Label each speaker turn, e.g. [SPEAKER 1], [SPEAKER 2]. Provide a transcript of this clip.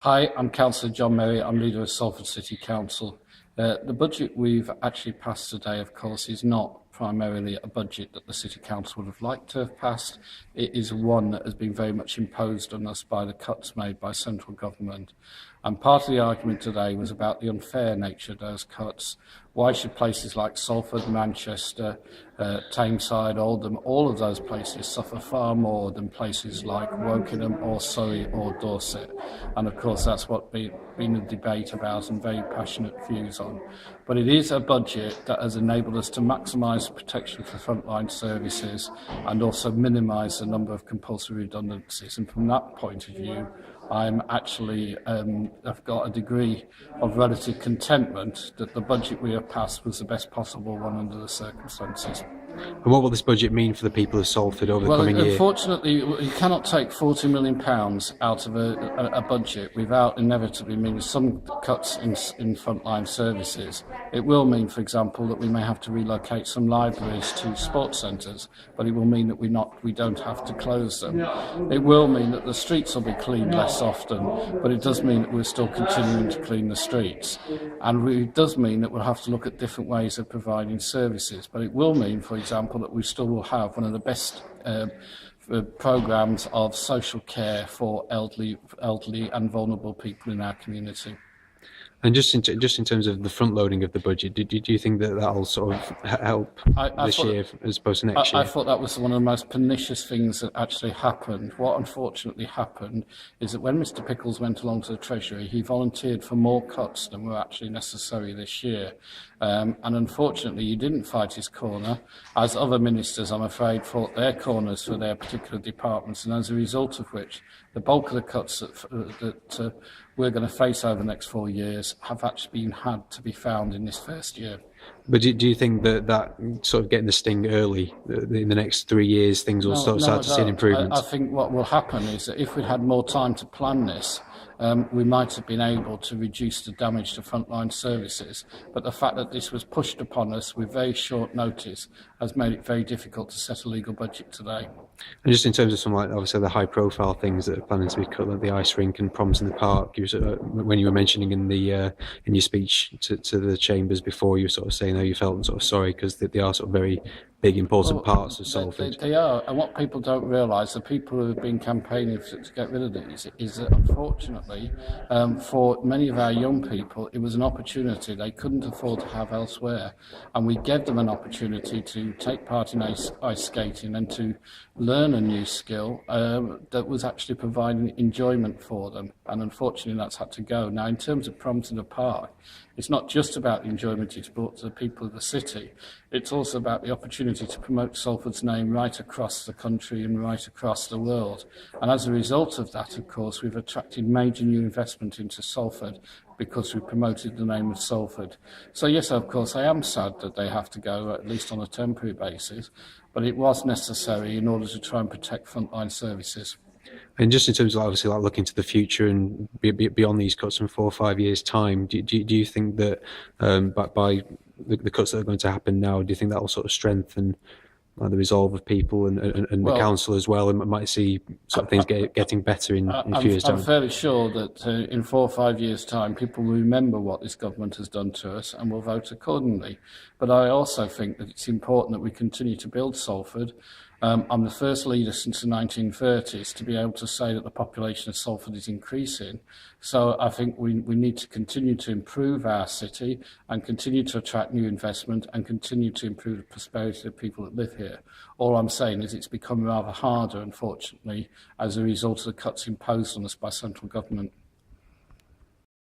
[SPEAKER 1] Hi, I'm Councillor John Merry. I'm leader of Salford City Council. The budget we've actually passed today, of course, is not primarily a budget that the City Council would have liked to have passed. It is one that has been very much imposed on us by the cuts made by central government. And part of the argument today was about the unfair nature of those cuts. Why should places like Salford, Manchester, Tameside, Oldham, all of those places suffer far more than places like Wokingham or Surrey or Dorset? And of course that's what been a debate about and very passionate views on. But it is a budget that has enabled us to maximise protection for frontline services and also minimise the number of compulsory redundancies. And from that point of view, I'm actually, I've got a degree of relative contentment that the budget we have passed was the best possible one under the circumstances.
[SPEAKER 2] And what will this budget mean for the people of Salford over the coming year?
[SPEAKER 1] Unfortunately, you cannot take £40 million out of a budget without inevitably meaning some cuts in frontline services. It will mean, for example, that we may have to relocate some libraries to sports centres, but it will mean that we don't have to close them. It will mean that the streets will be cleaned less often, but it does mean that we're still continuing to clean the streets. And it does mean that we'll have to look at different ways of providing services, but it will mean, for example, that we still will have one of the best programmes of social care for elderly and vulnerable people in our community.
[SPEAKER 2] And just in terms of the front loading of the budget, do you think that that'll sort of help this year as opposed to next year?
[SPEAKER 1] I thought that was one of the most pernicious things that actually happened. What unfortunately happened is that when Mr Pickles went along to the Treasury, he volunteered for more cuts than were actually necessary this year. And unfortunately, he didn't fight his corner, as other ministers, I'm afraid, fought their corners for their particular departments, and as a result of which, the bulk of the cuts that we're going to face over the next 4 years have actually had to be found in this first year.
[SPEAKER 2] But do you think that sort of getting the sting early, in the next 3 years, things will start to see an improvement?
[SPEAKER 1] I think what will happen is that if we'd had more time to plan this, we might have been able to reduce the damage to frontline services. But the fact that this was pushed upon us with very short notice has made it very difficult to set a legal budget today.
[SPEAKER 2] And just in terms of some, like, obviously the high-profile things that are planning to be cut, like the ice rink and proms in the park, when you were mentioning in your speech to the chambers before, you were sort of saying how you felt sort of sorry because they are sort of very big, important parts of Salford.
[SPEAKER 1] They are, and what people don't realise, the people who have been campaigning to get rid of these, is that unfortunately, for many of our young people, it was an opportunity they couldn't afford to have elsewhere, and we gave them an opportunity to take part in ice skating and to learn a new skill that was actually providing enjoyment for them, and unfortunately that's had to go. Now, in terms of proms in the park, it's not just about the enjoyment it's brought to the people of the city, it's also about the opportunity to promote Salford's name right across the country and right across the world. And as a result of that, of course, we've attracted major new investment into Salford because we promoted the name of Salford. So yes, of course, I am sad that they have to go, at least on a temporary basis, but it was necessary in order to try and protect frontline services.
[SPEAKER 2] And just in terms of obviously like looking to the future and beyond these cuts in 4 or 5 years' time, do you think that by the cuts that are going to happen now, do you think that will sort of strengthen the resolve of people and the council as well, and might see sort of things getting better in a few years' time?
[SPEAKER 1] I'm fairly sure that in 4 or 5 years' time, people will remember what this government has done to us and will vote accordingly. But I also think that it's important that we continue to build Salford. I'm the first leader since the 1930s to be able to say that the population of Salford is increasing. So I think we need to continue to improve our city and continue to attract new investment and continue to improve the prosperity of people that live here. All I'm saying is it's become rather harder, unfortunately, as a result of the cuts imposed on us by central government.